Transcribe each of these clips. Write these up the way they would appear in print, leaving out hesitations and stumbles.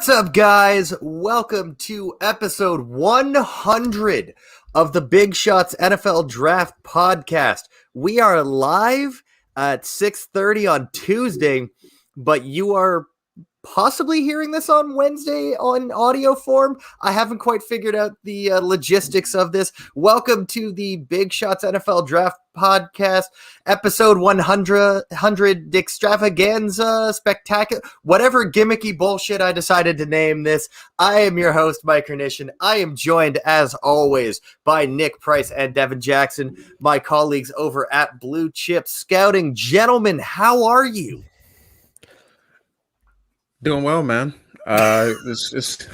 What's up, guys? Welcome to episode 100 of the Big Shots NFL Draft Podcast. We are live at 6:30 on Tuesday, but you are possibly hearing this on Wednesday on audio form. I haven't quite figured out the logistics of this. Welcome to the Big Shots NFL Draft Podcast, episode 100 extravaganza, spectacular, whatever gimmicky bullshit I decided to name this. I am your host, Mike Hernishin. I am joined, as always, by Nick Price and Devin Jackson, my colleagues over at Blue Chip Scouting. Gentlemen, how are you? Doing well, man. It's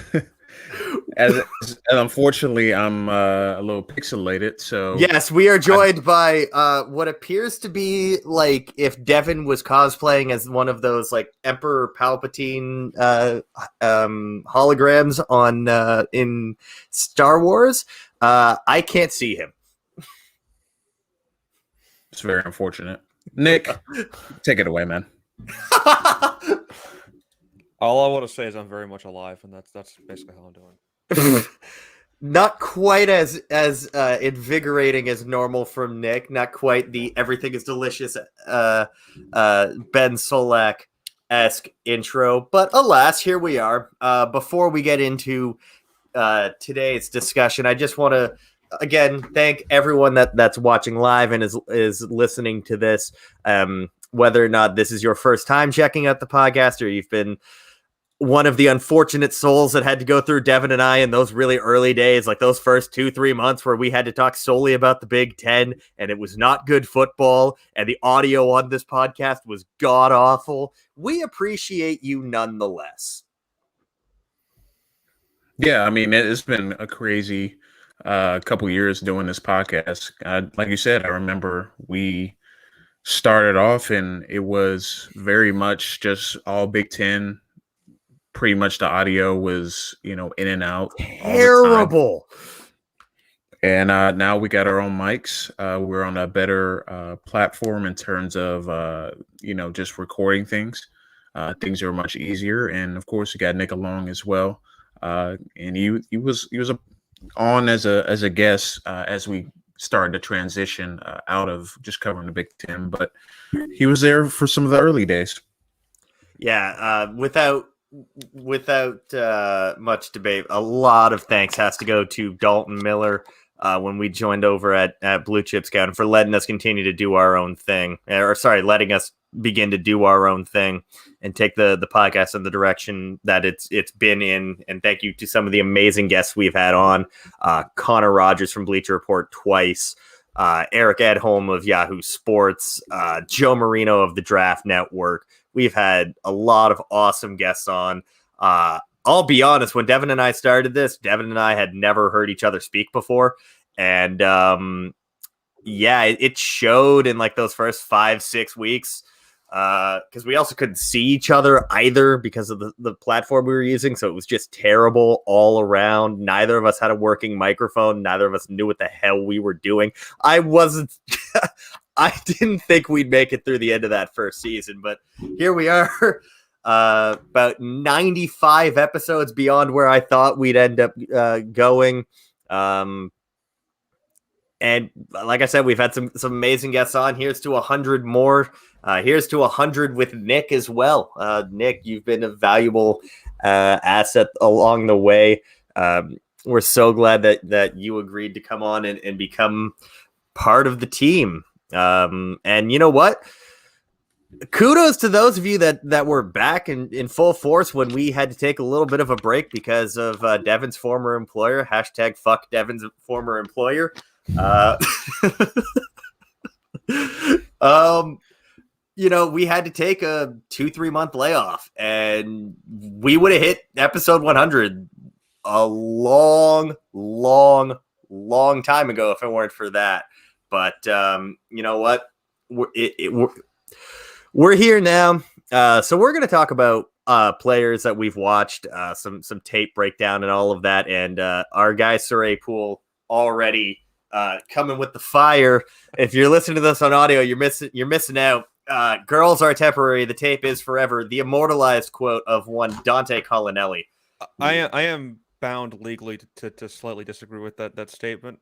as unfortunately, I'm a little pixelated. So yes, we are joined by what appears to be like if Devin was cosplaying as one of those like Emperor Palpatine holograms on in Star Wars. I can't see him. It's very unfortunate. Nick, take it away, man. All I want to say is I'm very much alive, and that's basically how I'm doing. Not quite as invigorating as normal from Nick. Not quite the everything is delicious Ben Solak-esque intro. But alas, here we are. Before we get into today's discussion, I just want to again thank everyone that's watching live and is listening to this. Whether or not this is your first time checking out the podcast, or you've been one of the unfortunate souls that had to go through Devin and I in those really early days, like those first 2-3 months where we had to talk solely about the Big Ten and it was not good football and the audio on this podcast was god awful. We appreciate you nonetheless. Yeah, I mean, it's been a crazy couple years doing this podcast. Like you said, I remember we started off and it was very much just all Big Ten. Pretty much the audio was, in and out. Terrible. And now we got our own mics. We're on a better platform in terms of, just recording things. Things are much easier. And of course, we got Nick along as well. And he was on as a guest as we started to transition out of just covering the Big Ten. But he was there for some of the early days. Yeah, without much debate, a lot of thanks has to go to Dalton Miller when we joined over at Blue Chip Scouting for letting us continue to do our own thing, letting us begin to do our own thing and take the podcast in the direction that it's been in. And thank you to some of the amazing guests we've had on, Connor Rogers from Bleacher Report twice, Eric Edholm of Yahoo Sports, Joe Marino of the Draft Network. We've had a lot of awesome guests on. I'll be honest, when Devin and I started this, Devin and I had never heard each other speak before. And it showed in like those first 5-6 weeks because we also couldn't see each other either because of the platform we were using. So it was just terrible all around. Neither of us had a working microphone. Neither of us knew what the hell we were doing. I didn't think we'd make it through the end of that first season, but here we are, about 95 episodes beyond where I thought we'd end up going. And like I said, we've had some amazing guests on. Here's to 100 more. Here's to 100 with Nick as well. Nick, you've been a valuable asset along the way. We're so glad that you agreed to come on and become part of the team. And you know what? Kudos to those of you that were back in full force when we had to take a little bit of a break because of Devin's former employer. # fuck Devin's former employer. We had to take a 2-3 month layoff, and we would have hit episode 100 a long time ago if it weren't for that. But you know what? We're here now. So we're going to talk about players that we've watched, some tape breakdown and all of that. And our guy Saray Pool already coming with the fire. If you're listening to this on audio, you're missing out. Girls are temporary. The tape is forever. The immortalized quote of one Dante Collinelli. I am bound legally to slightly disagree with that statement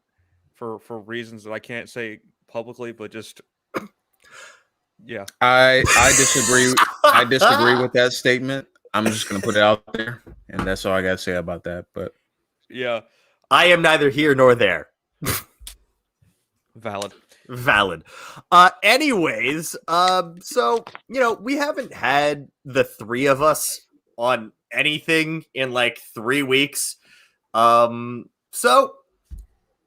for reasons that I can't say publicly, but just yeah. I disagree. I disagree with that statement. I'm just gonna put it out there, and that's all I gotta say about that. But Yeah, I am neither here nor there. valid. Valid. Anyways, so we haven't had the three of us on anything in like 3 weeks. So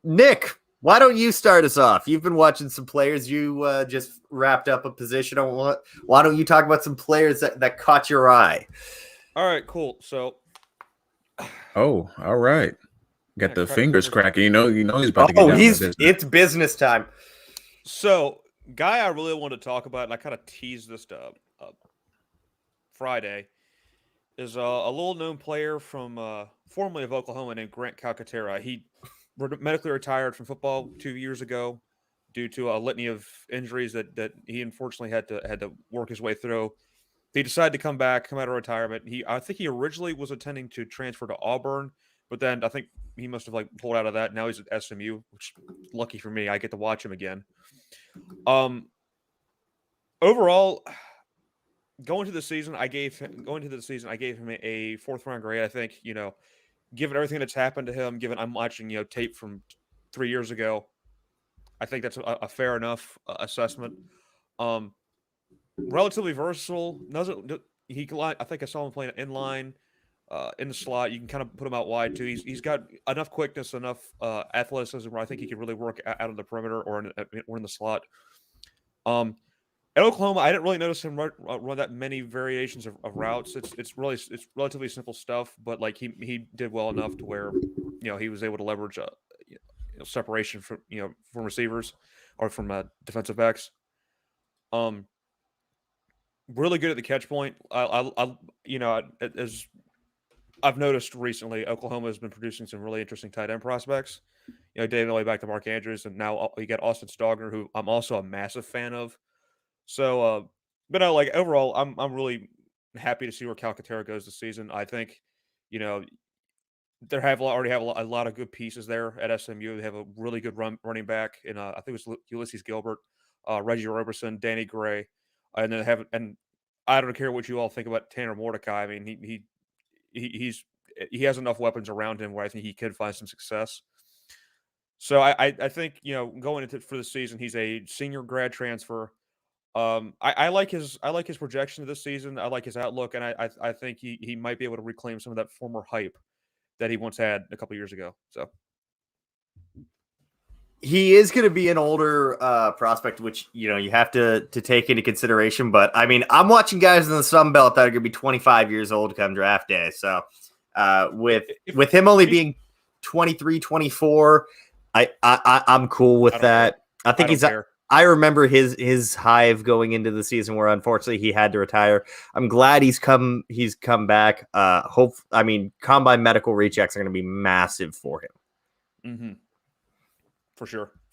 Nick, why don't you start us off? You've been watching some players. You just wrapped up a position on what? Why don't you talk about some players that caught your eye? All right, cool. So, all right, got the crack fingers fingers. cracking. You know he's about to get Oh, down to business. it's business time. So, guy I really wanted to talk about, and I kind of teased this Friday, is a little-known player from formerly of Oklahoma named Grantcalcutta. He medically retired from football 2 years ago due to a litany of injuries that he unfortunately had to work his way through. He decided to come out of retirement. I think he originally was intending to transfer to Auburn, but then I think he must have pulled out of that. Now he's at SMU, which lucky for me, I get to watch him again. Overall, going into the season, I gave him a 4th-round grade. I think, given everything that's happened to him, given I'm watching tape from 3 years ago, I think that's a fair enough assessment. Relatively versatile. I think I saw him playing in line, in the slot. You can kind of put him out wide too. He's got enough quickness, enough athleticism where I think he could really work out on the perimeter or in the slot. At Oklahoma, I didn't really notice him run that many variations of routes. It's relatively simple stuff, but he did well enough to where he was able to leverage separation from receivers or from defensive backs. Really good at the catch point. As I've noticed recently, Oklahoma has been producing some really interesting tight end prospects. Dating all the way back to Mark Andrews, and now you got Austin Stogner, who I'm also a massive fan of. So, but no, overall, I'm really happy to see where Calcaterra goes this season. I think, they already have a lot of good pieces there at SMU. They have a really good running back in I think it was Ulysses Gilbert, Reggie Roberson, Danny Gray, and then and I don't care what you all think about Tanner Mordecai. I mean, he has enough weapons around him where I think he could find some success. So I think going into for the season, he's a senior grad transfer. I like his projection this season. I like his outlook, and I think he might be able to reclaim some of that former hype that he once had a couple years ago. So he is going to be an older prospect, which you have to take into consideration. But I mean, I'm watching guys in the Sun Belt that are going to be 25 years old come draft day. So with him only being 23, 24, I'm cool with that. I think he's. I remember his hive going into the season where unfortunately he had to retire. I'm glad he's come back. Combine medical rechecks are going to be massive for him. Mm-hmm. For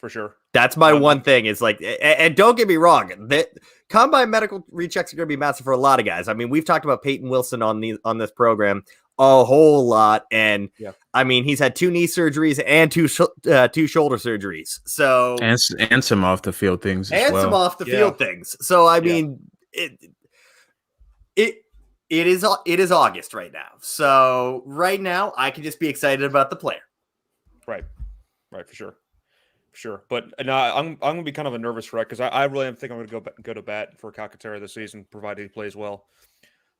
sure. That's my one thing is and don't get me wrong, that combine medical rechecks are going to be massive for a lot of guys. I mean, we've talked about Peyton Wilson on this program a whole lot, and I mean, he's had 2 knee surgeries and 2 shoulder surgeries, so and some off the field things as well. Some off the field things. So I mean, it is August right now. So right now, I can just be excited about the player. Right, for sure. But no, I'm going to be kind of a nervous wreck because I really think I'm going to go to bat for Calcaterra this season, provided he plays well.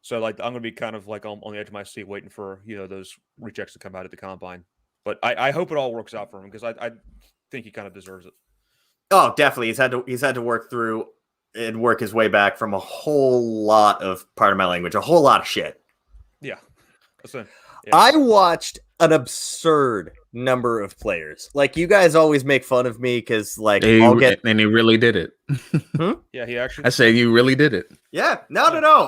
So I'm going to be kind of on the edge of my seat, waiting for those rejects to come out at the combine. But I hope it all works out for him because I think he kind of deserves it. Oh, definitely. He's had to work through and work his way back from a whole lot of, pardon my language, a whole lot of shit. Yeah. I watched an absurd number of players. You guys always make fun of me because and he really did it. Yeah, he actually. I say you really did it. Yeah, no.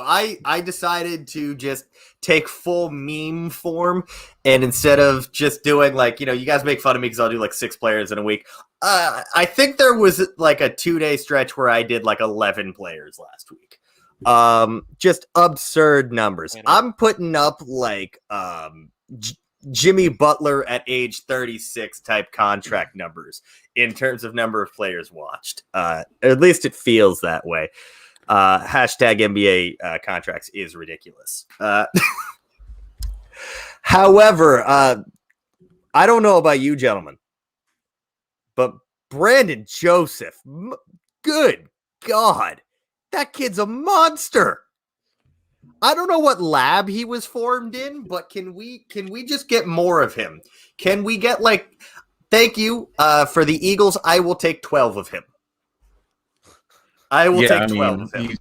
I decided to just take full meme form, and instead of just doing you guys make fun of me because I'll do 6 players in a week. I think there was a 2-day stretch where I did 11 players last week. Just absurd numbers. I'm putting up like Jimmy Butler at age 36 type contract numbers in terms of number of players watched. At least it feels that way. Hashtag NBA contracts is ridiculous. However, I don't know about you gentlemen, but Brandon Joseph, good God, that kid's a monster. I don't know what lab he was formed in, but can we just get more of him? Can we get thank you for the Eagles. I will take 12 of him. I will take 12 of him.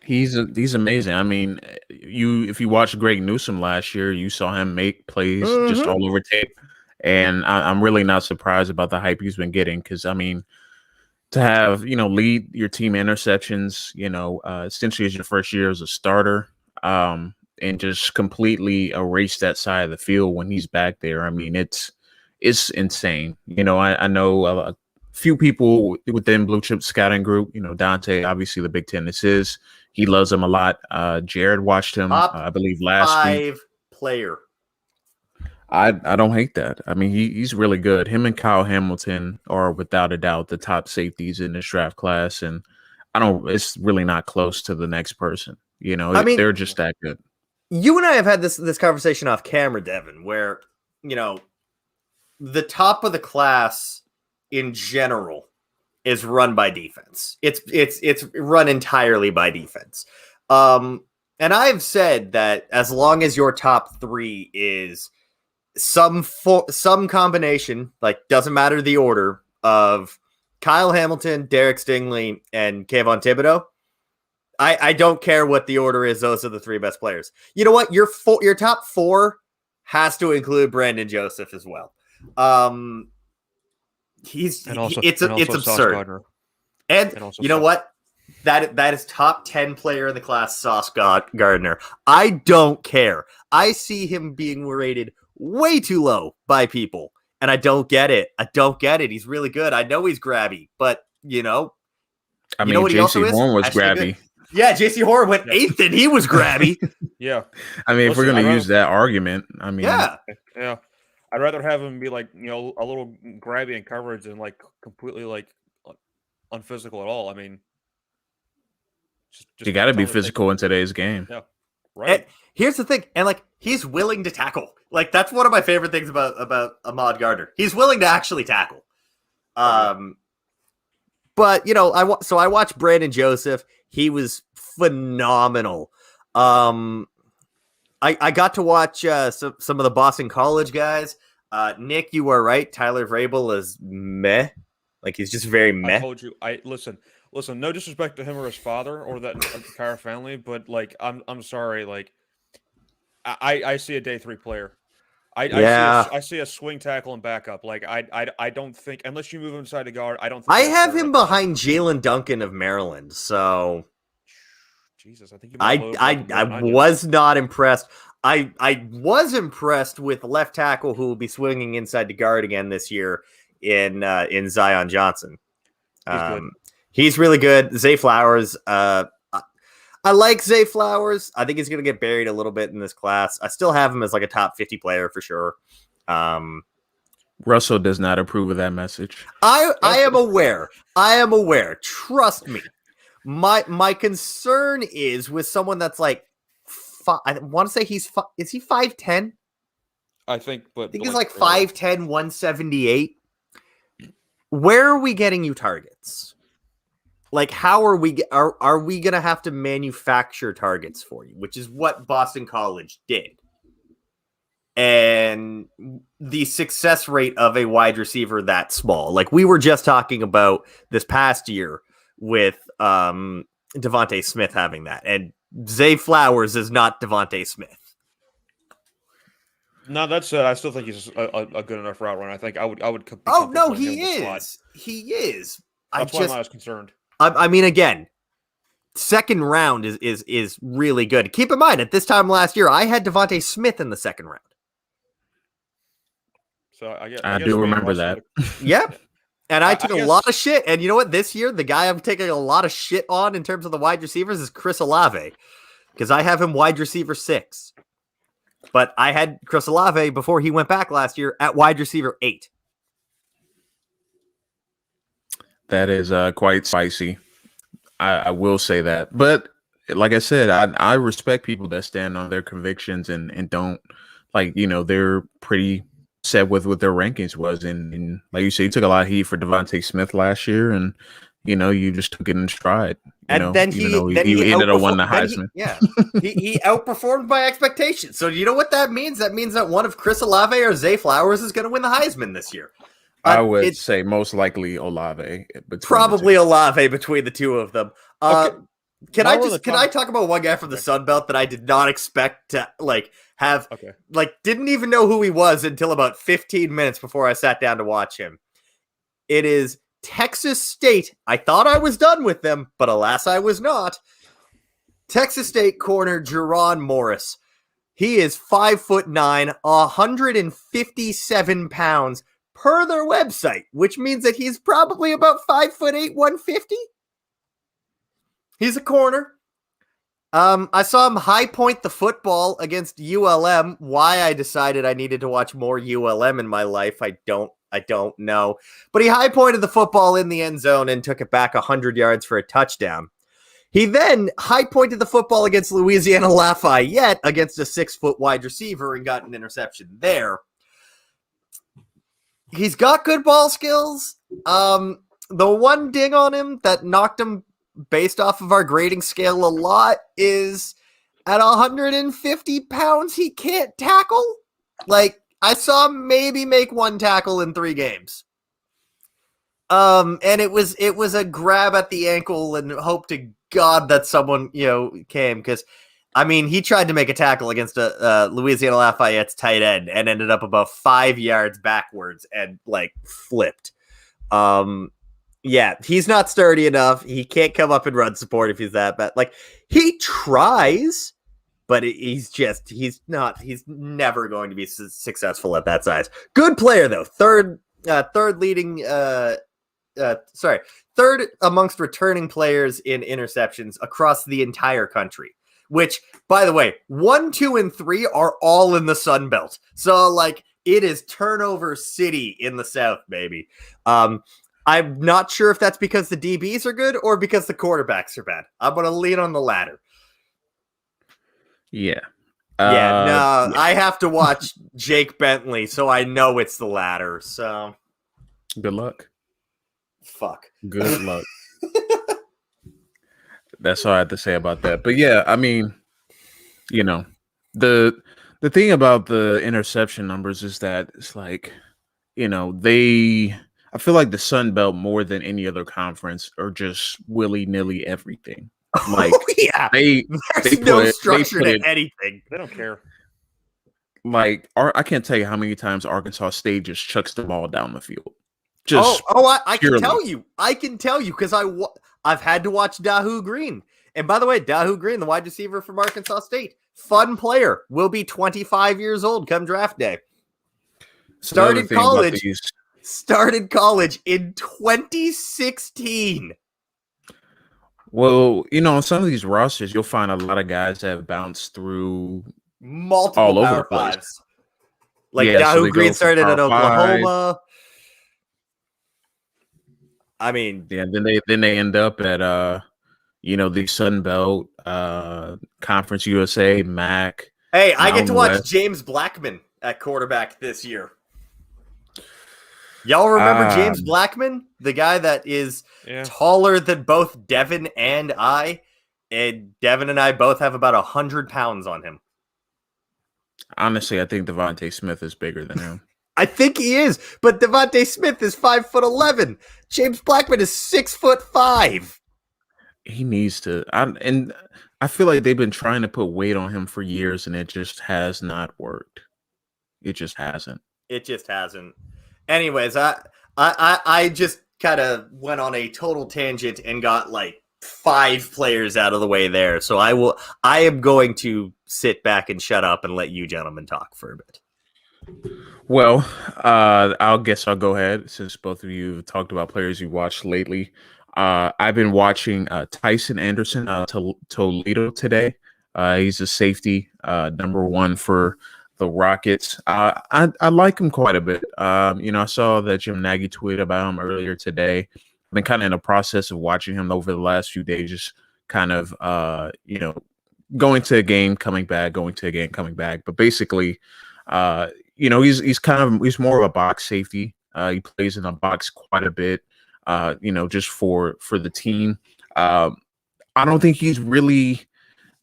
He's amazing. I mean, if you watched Greg Newsome last year, you saw him make plays just all over tape. And I'm really not surprised about the hype he's been getting because, I mean, to have, lead your team interceptions, essentially as your first year as a starter, and just completely erase that side of the field when he's back there. I mean, it's insane. I know a few people within Blue Chip Scouting Group, Dante, obviously the Big Ten, this is. He loves him a lot. Jared watched him, I believe, last week. Player. I don't hate that. I mean, he's really good. Him and Kyle Hamilton are without a doubt the top safeties in this draft class, and it's really not close to the next person. They're just that good. You and I have had this conversation off camera, Devin, where the top of the class in general is run by defense. It's run entirely by defense. And I've said that as long as your top three is some combination, doesn't matter the order, of Kyle Hamilton, Derek Stingley, and Kayvon Thibodeau, I don't care what the order is. Those are the three best players. You know what? Your top four has to include Brandon Joseph as well. It's absurd. And you know what? That is top 10 player in the class, Sauce Gardner. I don't care. I see him being rated way too low by people, and I don't get it. He's really good. I know he's grabby, but I mean, JC Horn was grabby. Good. Yeah, JC Horn went 8th, and he was grabby. Yeah. I mean, if we're going to use that argument, I mean, yeah. I'd rather have him be a little grabby in coverage than completely unphysical at all. I mean, just you got to be physical in today's game. Yeah, right. And here's the thing, and he's willing to tackle. That's one of my favorite things about Ahmad Gardner. He's willing to actually tackle. But I watched Brandon Joseph. He was phenomenal. I got to watch some of the Boston College guys. Nick, you are right. Tyler Vrabel is meh. He's just very meh. I told you. Listen. No disrespect to him or his father or that entire family, but I'm sorry. I see a day 3 player. I see a swing tackle and backup. I don't think, unless you move him inside the guard, I don't think I have him behind Jalen Duncan of Maryland. So Jesus, I think I was not impressed. I was impressed with the left tackle who will be swinging inside the guard again this year in Zion Johnson. He's really good. Zay Flowers. I like Zay Flowers. I think he's going to get buried a little bit in this class. I still have him as a top 50 player for sure. Russell does not approve of that message. I am aware. Trust me. My concern is with someone that's I want to say is he 5'10"? I think he's 5'10", 178. Where are we getting you targets? How are we going to have to manufacture targets for you, which is what Boston College did. And the success rate of a wide receiver that small, we were just talking about this past year with Devontae Smith having that, and Zay Flowers is not Devontae Smith. No, that's I still think he's a good enough route runner. I think I would. Oh no, he is. He is. That's why I'm not as concerned. I mean, again, second round is really good. Keep in mind, at this time last year, I had Devontae Smith in the second round. So I do remember that. Yep. And I took a guess, lot of shit. And you know what? This year, the guy I'm taking a lot of shit on in terms of the wide receivers is Chris Olave, because I have him wide receiver 6. But I had Chris Olave before he went back last year at wide receiver 8. That is quite spicy. I will say that. But like I said, I respect people that stand on their convictions and don't, like, they're pretty set with what their rankings was. And like you said, you took a lot of heat for Devontae Smith last year, and you just took it in stride. Then he ended up winning the Heisman. He outperformed my expectations. So you know what that means? That means that one of Chris Olave or Zay Flowers is going to win the Heisman this year. I would say most likely Olave. Probably Olave between the two of them. Okay. Can I talk about one guy from the Sun Belt that I did not expect to have didn't even know who he was until about 15 minutes before I sat down to watch him. It is Texas State. I thought I was done with them, but alas I was not. Texas State corner Jerron Morris. He is 5'9", 157 pounds per their website, which means that he's probably about 5'8", 150. He's a corner. I saw him high point the football against ULM. Why I decided I needed to watch more ULM in my life, I don't know. But he high pointed the football in the end zone and took it back 100 yards for a touchdown. He then high pointed the football against Louisiana Lafayette against a 6-foot wide receiver and got an interception there. He's got good ball skills. The one ding on him that knocked him based off of our grading scale a lot is at 150 pounds, he can't tackle. Like, I saw him maybe make one tackle in 3 games. And it was a grab at the ankle and hope to God that someone, came, because I mean, he tried to make a tackle against a Louisiana Lafayette's tight end and ended up about 5 yards backwards and flipped. Yeah, he's not sturdy enough. He can't come up and run support if he's that bad. He tries, but he's never going to be successful at that size. Good player though. Third amongst returning players in interceptions across the entire country. Which, by the way, 1, 2, and 3 are all in the Sun Belt. So it is turnover city in the South, baby. I'm not sure if that's because the DBs are good or because the quarterbacks are bad. I'm going to lean on the latter. Yeah. I have to watch Jake Bentley, so I know it's the latter. So, good luck. Fuck. Good luck. That's all I have to say about that. But yeah, I mean, the thing about the interception numbers is that it's I feel like the Sun Belt more than any other conference are just willy-nilly everything. Yeah. There's no structure to anything. They don't care. I can't tell you how many times Arkansas State just chucks the ball down the field. I can tell you. I can tell you because I've had to watch Dahu Green. And by the way, Dahu Green, the wide receiver from Arkansas State, fun player, will be 25 years old come draft day. Started college in 2016. Well, on some of these rosters, you'll find a lot of guys that have bounced through multiple all over Power the place. Fives. Dahu Green started at Oklahoma. I mean, yeah. Then they end up at the Sun Belt, Conference USA, MAC. Hey, I get to watch West. James Blackman at quarterback this year. Y'all remember James Blackman, the guy that is taller than both Devin and I, and Devin and I both have about 100 pounds on him. Honestly, I think Devontae Smith is bigger than him. I think he is, but Devontae Smith is 5'11". James Blackman is 6'5". He needs to. I feel like they've been trying to put weight on him for years, and it just has not worked. It just hasn't. Anyways, I just kind of went on a total tangent and got 5 players out of the way there. So I am going to sit back and shut up and let you gentlemen talk for a bit. Well, I'll guess I'll go ahead since both of you have talked about players you watched lately. I've been watching Tyson Anderson Toledo today. He's a safety, number one for the Rockets. I like him quite a bit. I saw that Jim Nagy tweeted about him earlier today. I've been kind of in the process of watching him over the last few days, just kind of, going to a game, coming back, going to a game, coming back. But basically, he's more of a box safety. He plays in the box quite a bit. Just for the team. I don't think he's really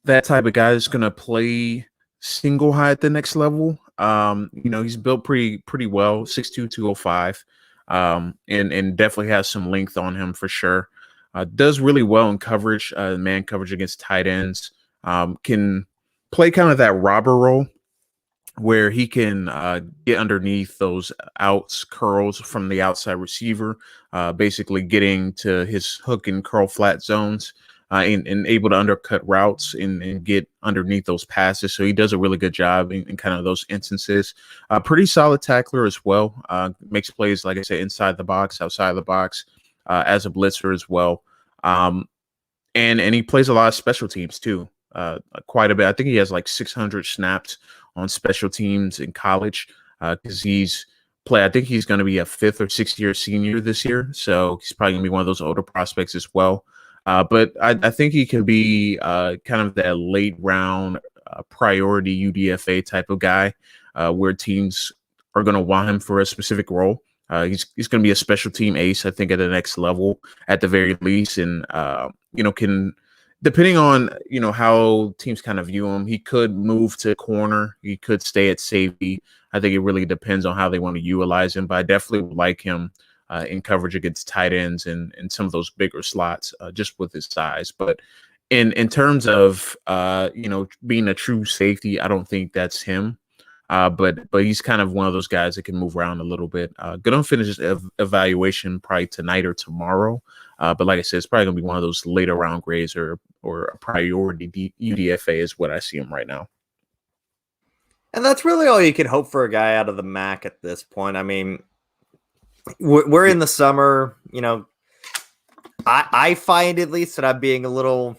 that type of guy that's gonna play single high at the next level. He's built pretty well, 6'2", 205, and definitely has some length on him for sure. Does really well in coverage, man coverage against tight ends. Can play kind of that robber role where he can get underneath those outs curls from the outside receiver, basically getting to his hook and curl flat zones, and able to undercut routes and get underneath those passes. So he does a really good job in kind of those instances. Pretty solid tackler as well. Makes plays, like I said, inside the box, outside the box, as a blitzer as well. And he plays a lot of special teams too, quite a bit. I think he has like 600 snaps on special teams in college, because I think he's going to be a 5th or 6th year senior this year. So he's probably going to be one of those older prospects as well. But I think he can be kind of that late round priority UDFA type of guy, where teams are going to want him for a specific role. He's going to be a special team ace, I think, at the next level at the very least. And, can, depending on, how teams kind of view him, he could move to corner. He could stay at safety. I think it really depends on how they want to utilize him. But I definitely would like him in coverage against tight ends and some of those bigger slots, just with his size. But in terms of, being a true safety, I don't think that's him. But he's kind of one of those guys that can move around a little bit. Gonna finish his evaluation probably tonight or tomorrow. But like I said, it's probably gonna be one of those later round grades or a priority UDFA is what I see him right now. And that's really all you can hope for a guy out of the MAC at this point. I mean, we're in the summer. I find at least that I'm being a little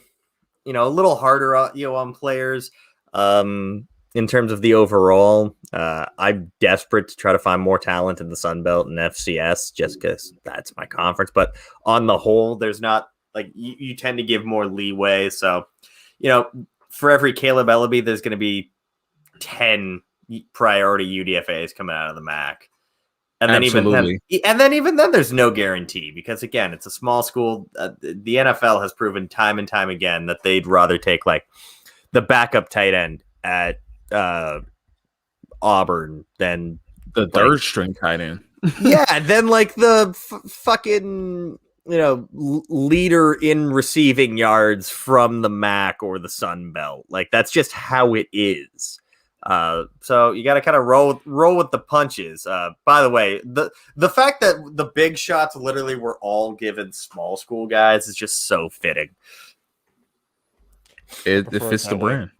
harder on players. In terms of the overall, I'm desperate to try to find more talent in the Sun Belt and FCS just because that's my conference. But on the whole, there's not like you tend to give more leeway. So, for every Caleb Ellaby, there's going to be 10 priority UDFAs coming out of the MAC. And then even then, there's no guarantee because, again, it's a small school. The NFL has proven time and time again that they'd rather take like the backup tight end at Auburn than the third string tight end. Yeah, then like the fucking leader in receiving yards from the MAC or the Sun Belt. Like that's just how it is. So you got to kind of roll with the punches. By the way, the fact that the big shots literally were all given small school guys is just so fitting. It fits the brand.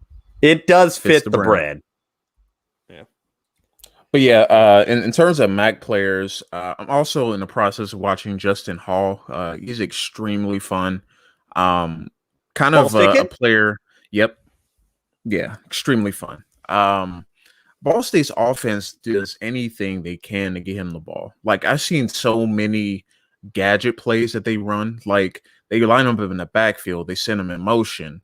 It does fit the brand. Yeah. But yeah, in terms of MAC players, I'm also in the process of watching Justin Hall. He's extremely fun. Kind of a player. Yep. Yeah, extremely fun. Ball State's offense does anything they can to get him the ball. Like I've seen so many gadget plays that they run. Like they line him up in the backfield, they send him in motion,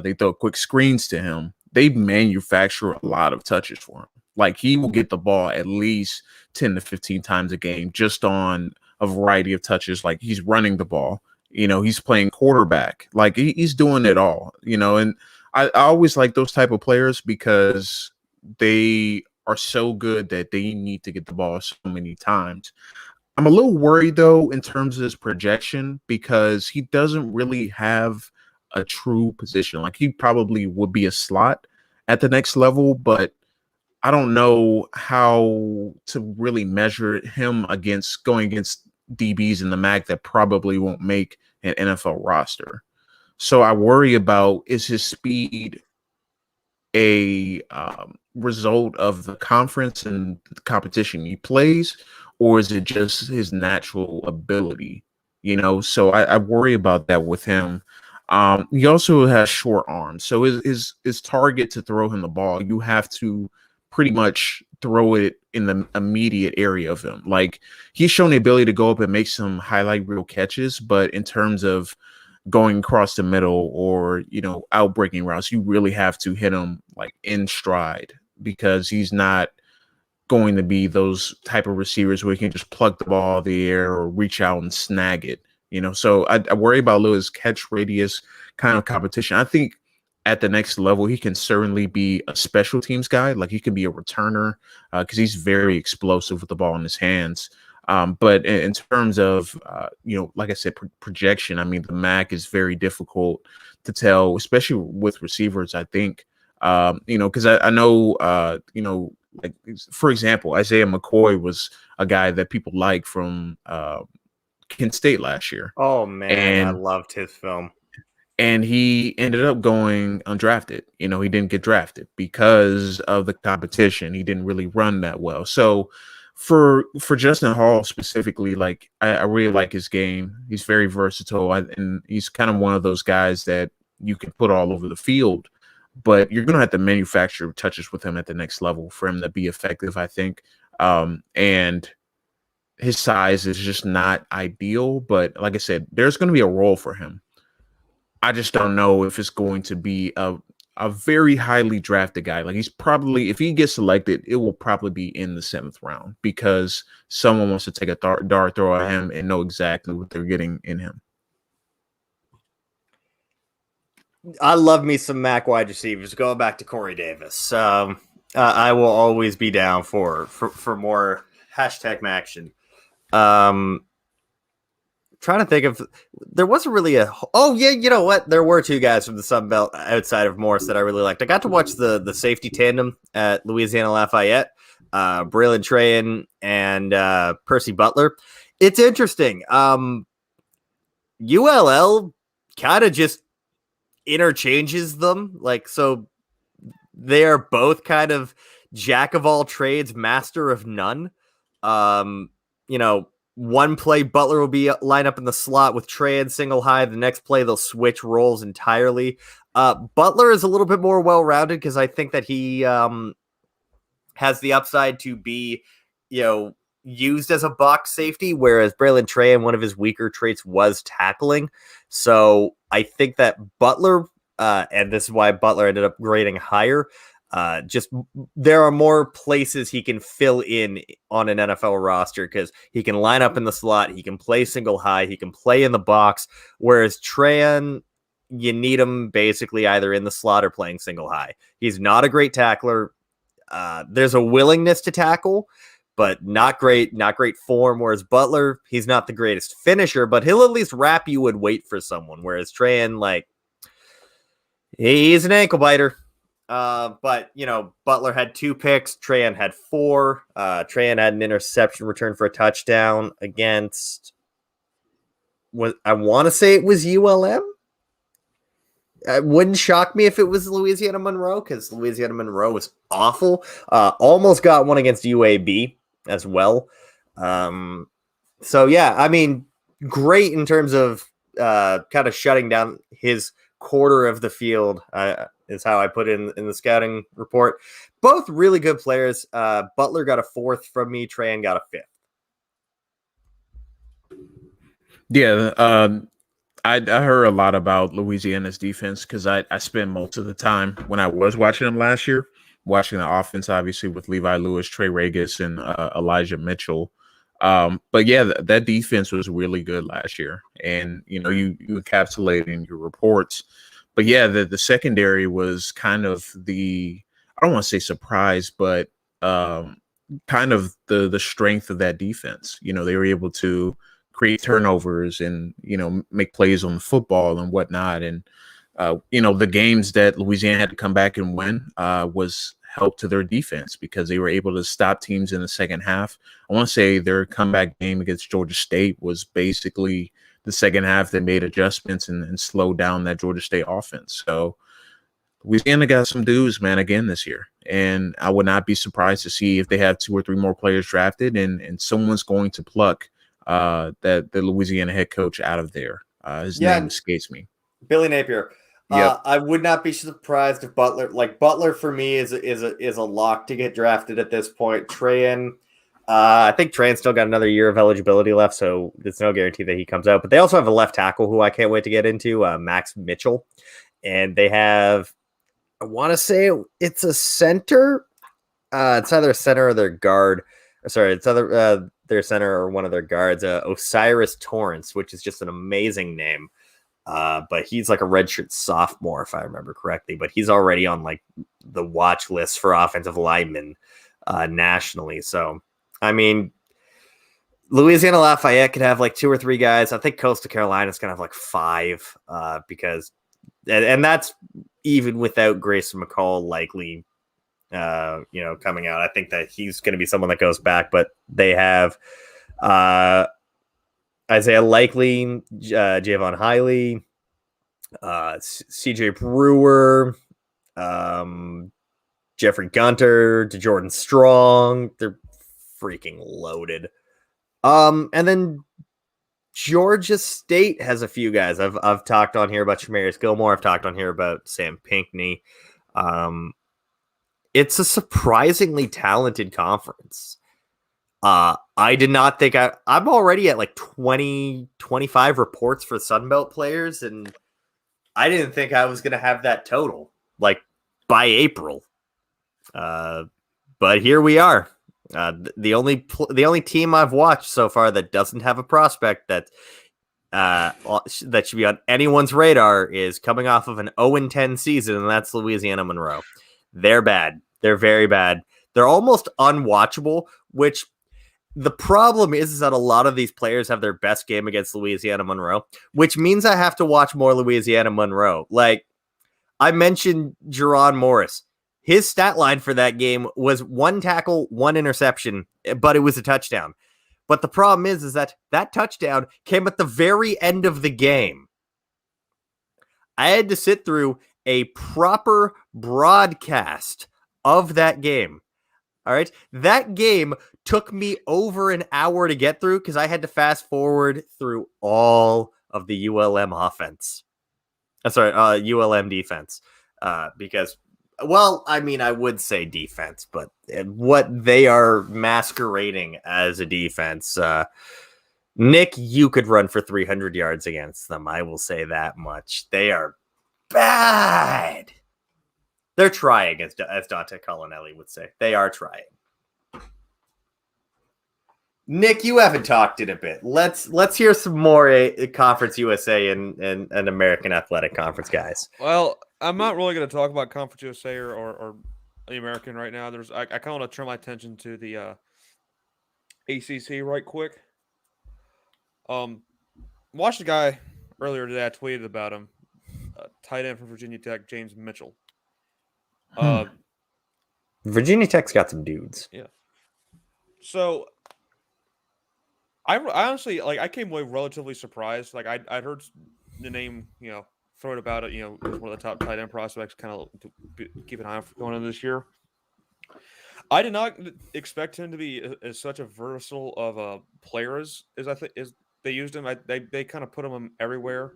they throw quick screens to him. They manufacture a lot of touches for him. Like he will get the ball at least 10 to 15 times a game just on a variety of touches. Like he's running the ball, he's playing quarterback. Like he's doing it all, and I always like those type of players because they are so good that they need to get the ball so many times. I'm a little worried, though, in terms of his projection because he doesn't really have a true position. Like he probably would be a slot at the next level, but I don't know how to really measure him going against DBs in the MAC that probably won't make an NFL roster. So I worry about, is his speed a result of the conference and the competition he plays, or is it just his natural ability? So I worry about that with him. He also has short arms, so his target to throw him the ball, you have to pretty much throw it in the immediate area of him. Like, he's shown the ability to go up and make some highlight reel catches, but in terms of going across the middle or outbreaking routes, you really have to hit him like in stride, because he's not going to be those type of receivers where he can just plug the ball out of the air or reach out and snag it. So I worry about Lewis' catch radius kind of competition. I think at the next level, he can certainly be a special teams guy. Like, he can be a returner because he's very explosive with the ball in his hands. But in terms of, like I said, projection, I mean, the MAC is very difficult to tell, especially with receivers, I think, because I know, like, for example, Isaiah McCoy was a guy that people like from Kent State last year. Oh, man, I loved his film. And he ended up going undrafted. He didn't get drafted because of the competition. He didn't really run that well. So for Justin Hall specifically, like, I really like his game. He's very versatile, and he's kind of one of those guys that you can put all over the field, but you're going to have to manufacture touches with him at the next level for him to be effective, I think. And his size is just not ideal, but like I said, there's going to be a role for him. I just don't know if it's going to be a very highly drafted guy. Like, he's probably, if he gets selected, it will probably be in the 7th round, because someone wants to take a dart throw at him and know exactly what they're getting in him. I love me some MAC wide receivers. Going back to Corey Davis, I will always be down for more #MACtion. Trying to think of, there wasn't really you know what? There were two guys from the Sun Belt outside of Morse that I really liked. I got to watch the safety tandem at Louisiana Lafayette, Braylon Trahan and Percy Butler. It's interesting. ULL kind of just interchanges them. Like, so they are both kind of jack of all trades, master of none. One play, Butler will be line up in the slot with Trahan single high. The next play, they'll switch roles entirely. Butler is a little bit more well-rounded because I think that he has the upside to be, used as a box safety, whereas Braylon Trahan, one of his weaker traits was tackling. So I think that Butler, and this is why Butler ended up grading higher, just there are more places he can fill in on an NFL roster, because he can line up in the slot, he can play single high, he can play in the box, whereas Trahan, you need him basically either in the slot or playing single high. He's not a great tackler. There's a willingness to tackle, but not great form, whereas Butler, he's not the greatest finisher, but he'll at least wrap you and wait for someone, whereas Trahan, like, he's an ankle biter. But Butler had 2 picks. Trahan had 4. Trahan had an interception return for a touchdown against, I want to say it was ULM. It wouldn't shock me if it was Louisiana Monroe, because Louisiana Monroe was awful. Almost got one against UAB as well. So yeah, I mean, great in terms of kind of shutting down his quarter of the field, is how I put it in the scouting report. Both really good players. Butler got a 4th from me. Trahan got a 5th. Yeah, I heard a lot about Louisiana's defense because I spent most of the time when I was watching them last year, watching the offense, obviously, with Levi Lewis, Trey Regis, and Elijah Mitchell. But yeah, that defense was really good last year. And, you encapsulated in your reports. But yeah, the secondary was kind of I don't want to say surprise, but kind of the strength of that defense. They were able to create turnovers and, make plays on the football and whatnot. And, the games that Louisiana had to come back and win was help to their defense because they were able to stop teams in the second half. I want to say their comeback game against Georgia State was basically the second half. They made adjustments and slowed down that Georgia State offense. So Louisiana got some dudes, man, again this year. And I would not be surprised to see if they have 2 or 3 more players drafted and someone's going to pluck the Louisiana head coach out of there. His name escapes me. Billy Napier. Yep. I would not be surprised if Butler for me is a lock to get drafted at this point. Trayan, I think Trayan's still got another year of eligibility left, so there's no guarantee that he comes out. But they also have a left tackle who I can't wait to get into, Max Mitchell, and they have, I want to say it's a center. It's either a center or their guard. Sorry, it's either their center or one of their guards. Osiris Torrance, which is just an amazing name. But he's like a redshirt sophomore, if I remember correctly. But he's already on like the watch list for offensive linemen nationally. So, I mean, Louisiana Lafayette could have like 2 or 3 guys. I think Coastal Carolina's gonna have like 5 because, and that's even without Grayson McCall likely, coming out. I think that he's going to be someone that goes back. But they have Isaiah Likely, Javon Hiley, CJ Brewer, Jeffrey Gunter, DeJordan Strong. They're freaking loaded. And then Georgia State has a few guys. I've talked on here about Shamarius Gilmore. I've talked on here about Sam Pinckney. It's a surprisingly talented conference. I did not think I'm already at like 20, 25 reports for Sunbelt players, and I didn't think I was going to have that total like by April. But here we are. The only team I've watched so far that doesn't have a prospect that should be on anyone's radar is coming off of an 0-10 season, and that's Louisiana Monroe. They're bad. They're very bad. They're almost unwatchable, which the problem is that a lot of these players have their best game against Louisiana Monroe, which means I have to watch more Louisiana Monroe. Like I mentioned Jerron Morris. His stat line for that game was 1 tackle, 1 interception, but it was a touchdown. But the problem is that touchdown came at the very end of the game. I had to sit through a proper broadcast of that game. All right. That game took me over an hour to get through because I had to fast forward through all of the ULM offense. ULM defense. Because, well, I mean, I would say defense, but what they are masquerading as a defense. Nick, you could run for 300 yards against them. I will say that much. They are bad. They're trying, as Dante Colonelli would say. They are trying. Nick, you haven't talked in a bit. Let's hear some more Conference USA and American Athletic Conference guys. Well, I'm not really going to talk about Conference USA or the American right now. I kind of want to turn my attention to the ACC right quick. Watched a guy earlier today. I tweeted about him. Tight end from Virginia Tech, James Mitchell. Virginia Tech's got some dudes. Yeah. So I honestly I came away relatively surprised. Like I'd heard the name, thrown about it. As one of the top tight end prospects. Kind of keep an eye on for going into this year. I did not expect him to be as such a versatile of a player as I think as they used him. They kind of put him everywhere.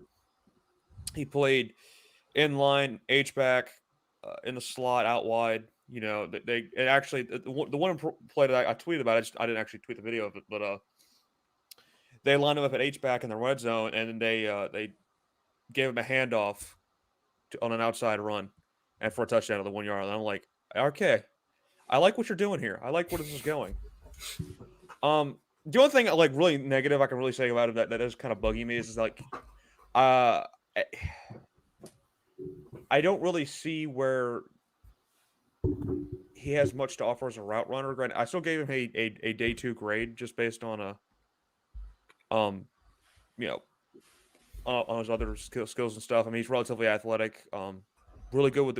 He played in line, H back. In the slot, out wide, the one play that I tweeted about. I didn't actually tweet the video of it, but they lined him up at H back in the red zone, and they gave him a handoff on an outside run, and for a touchdown at the 1 yard. And I'm like, okay, I like what you're doing here. I like where this is going. The only thing like really negative I can really say about it that is kind of bugging me is like, I don't really see where he has much to offer as a route runner. Granted, I still gave him a day 2 grade just based on on his other skills and stuff. I mean, he's relatively athletic, really good with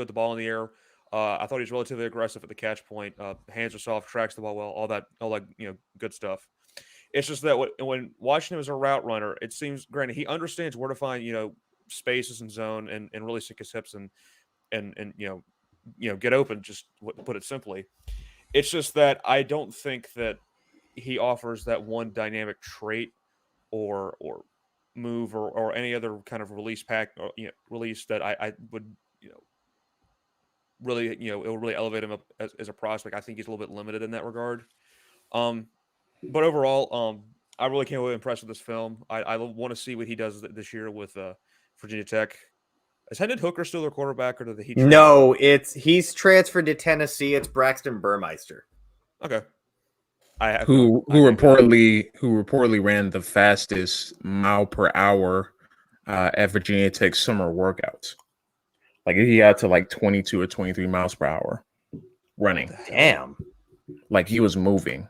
the ball in the air. I thought he was relatively aggressive at the catch point. Hands are soft, tracks the ball well, all that good stuff. It's just that when watching him as a route runner, it seems, granted, he understands where to find spaces and zone and really sink his hips. And and get open. Just put it simply. It's just that I don't think that he offers that one dynamic trait or move or any other kind of release release that I would really it will really elevate him up as a prospect. I think he's a little bit limited in that regard. But overall, I really can't be impressed with this film. I want to see what he does this year with Virginia Tech. Is Hendon Hooker still their quarterback, or did he? No, he's transferred to Tennessee. It's Braxton Burmeister. Okay. Who reportedly ran the fastest mile per hour at Virginia Tech summer workouts. Like he got to like 22 or 23 miles per hour running. Damn. Like he was moving.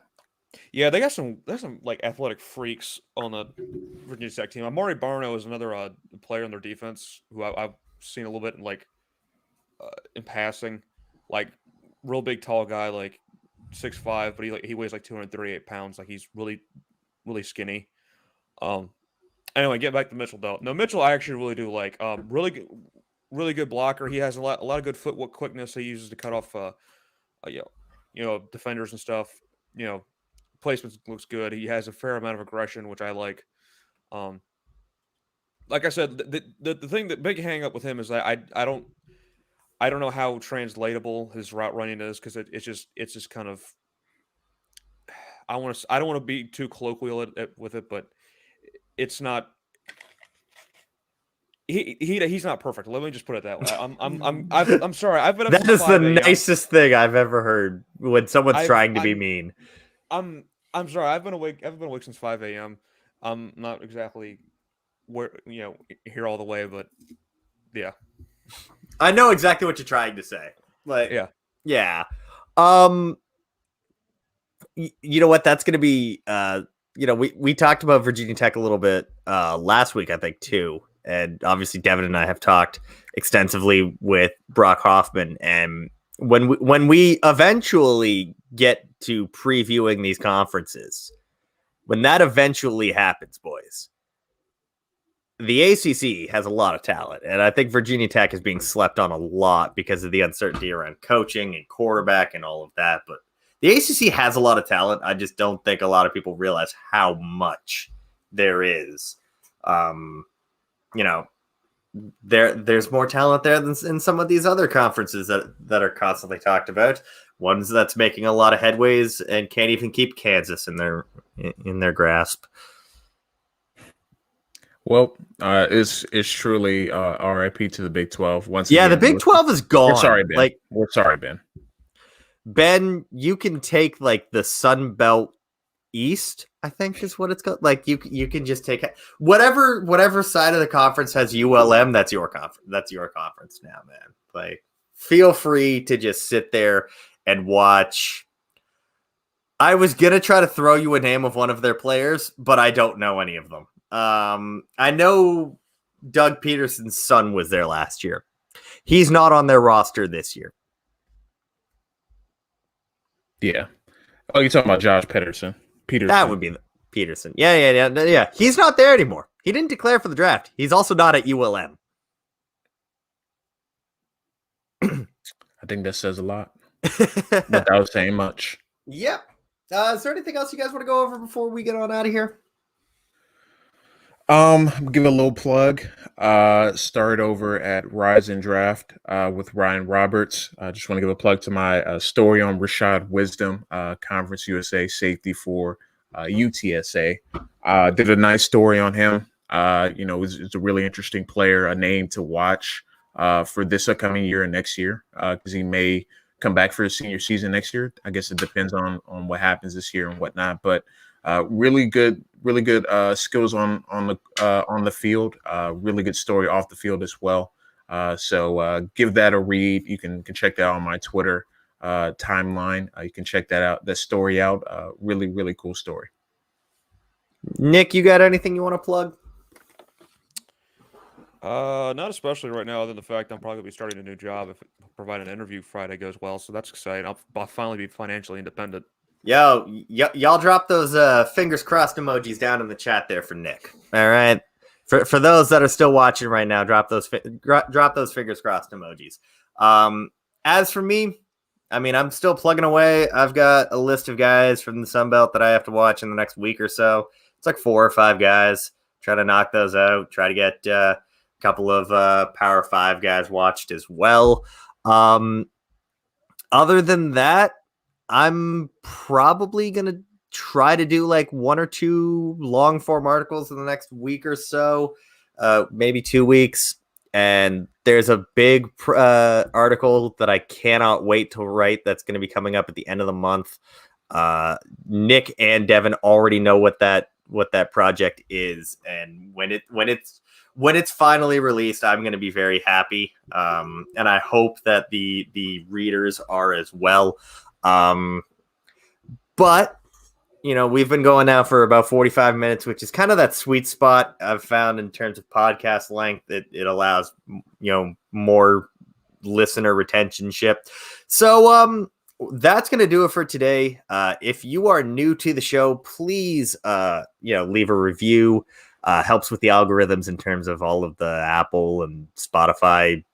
Yeah, there's some like athletic freaks on the Virginia Tech team. Amari Barno is another player in their defense who I've seen a little bit in passing. Like real big tall guy, like 6'5", but he weighs like 238 pounds. Like he's really, really skinny. Anyway, get back to Mitchell though. No, Mitchell I actually really do like. Really good blocker. He has a lot of good footwork quickness he uses to cut off defenders and stuff. Placement looks good. He has a fair amount of aggression, which I like. Like I said, the thing that big hang up with him is that I don't know how translatable his route running is, because it's just kind of I don't want to be too colloquial with it, but it's not. He's not perfect. Let me just put it that way. I'm sorry. I've been up that since is the 5 a.m. nicest thing I've ever heard when someone's trying to be mean. I'm sorry. I've been awake since 5 a.m. I'm not exactly here all the way, but yeah. I know exactly what you're trying to say. Like, yeah. You know what? That's going to be. We talked about Virginia Tech a little bit last week, I think, too. And obviously, Devin and I have talked extensively with Brock Hoffman. And when we eventually get to previewing these conferences, when that eventually happens, boys, the ACC has a lot of talent. And I think Virginia Tech is being slept on a lot because of the uncertainty around coaching and quarterback and all of that. But the ACC has a lot of talent. I just don't think a lot of people realize how much there is. There's more talent there than in some of these other conferences that are constantly talked about. Ones that's making a lot of headways and can't even keep Kansas in their grasp. Well, it's truly RIP to the Big 12. Once again, the Big 12 is gone. We're sorry, Ben. Ben, you can take like the Sun Belt East, I think is what it's called. Like you can just take whatever side of the conference has ULM. That's your conference. That's your conference now, man. Like, feel free to just sit there and watch. I was gonna try to throw you a name of one of their players, but I don't know any of them. I know Doug Peterson's son was there last year. He's not on their roster this year. Yeah. Oh, you're talking about Josh Peterson. That would be Peterson. Yeah. He's not there anymore. He didn't declare for the draft. He's also not at ULM. I think that says a lot. Without saying much. Yep. Is there anything else you guys want to go over before we get on out of here? Give a little plug. Start over at Rise and Draft with Ryan Roberts. I just want to give a plug to my story on Rashaad Wisdom, Conference USA safety for UTSA. Did a nice story on him. It's a really interesting player, a name to watch for this upcoming year and next year, because he may come back for his senior season next year. I guess it depends on what happens this year and whatnot, but really good skills on the field. Really good story off the field as well. So give that a read. You can check that out on my Twitter timeline. You can check that story out. Really, really cool story. Nick, you got anything you want to plug? Not especially right now, other than the fact I'm probably going to be starting a new job if providing an interview Friday goes well. So that's exciting. I'll finally be financially independent. Y'all drop those fingers crossed emojis down in the chat there for Nick. All right. For those that are still watching right now, drop those fingers crossed emojis. As for me, I mean, I'm still plugging away. I've got a list of guys from the Sun Belt that I have to watch in the next week or so. It's like 4 or 5 guys. Try to knock those out. Try to get a couple of Power 5 guys watched as well. Other than that, I'm probably going to try to do like 1 or 2 long form articles in the next week or so, maybe 2 weeks. And there's a big article that I cannot wait to write that's going to be coming up at the end of the month. Nick and Devin already know what that project is, and when it's finally released, I'm going to be very happy. And I hope that the readers are as well. But we've been going now for about 45 minutes, which is kind of that sweet spot I've found in terms of podcast length. It allows, more listener retentionship. So that's going to do it for today. If you are new to the show, please, leave a review. Helps with the algorithms in terms of all of the Apple and Spotify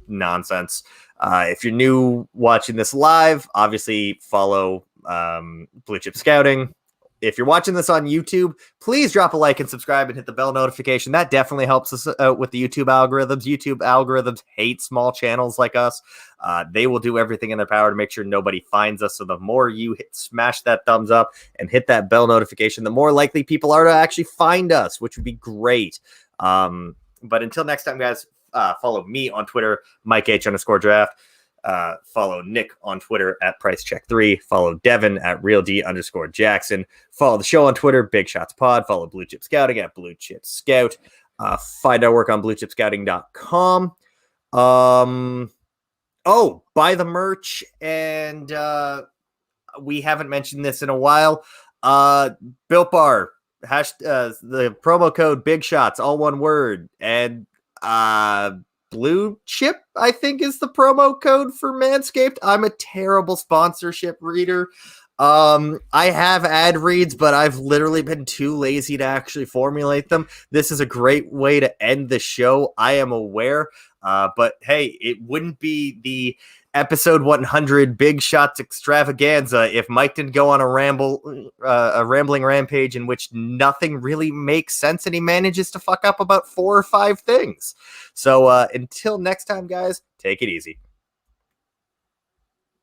nonsense. If you're new watching this live, obviously follow Blue Chip Scouting. If you're watching this on YouTube, please drop a like and subscribe and hit the bell notification. That definitely helps us out with the YouTube algorithms. YouTube algorithms hate small channels like us. They will do everything in their power to make sure nobody finds us. So the more you smash that thumbs up and hit that bell notification, the more likely people are to actually find us, which would be great. But until next time, guys, follow me on Twitter, Mike_H_draft. Follow Nick on Twitter at PriceCheck3. Follow Devin at RealD_Jackson. Follow the show on Twitter, Big Shots Pod. Follow Blue Chip Scouting at Blue Chip Scout. Find our work on BlueChipScouting.com. Buy the merch, and we haven't mentioned this in a while. Built Bar, the promo code Big Shots, all one word, and Blue Chip, I think, is the promo code for Manscaped. I'm a terrible sponsorship reader. I have ad reads, but I've literally been too lazy to actually formulate them. This is a great way to end the show, I am aware. But hey, it wouldn't be the episode 100 Big Shots extravaganza if Mike didn't go on a rambling rampage in which nothing really makes sense and he manages to fuck up about 4 or 5 things. So until next time, guys, take it easy.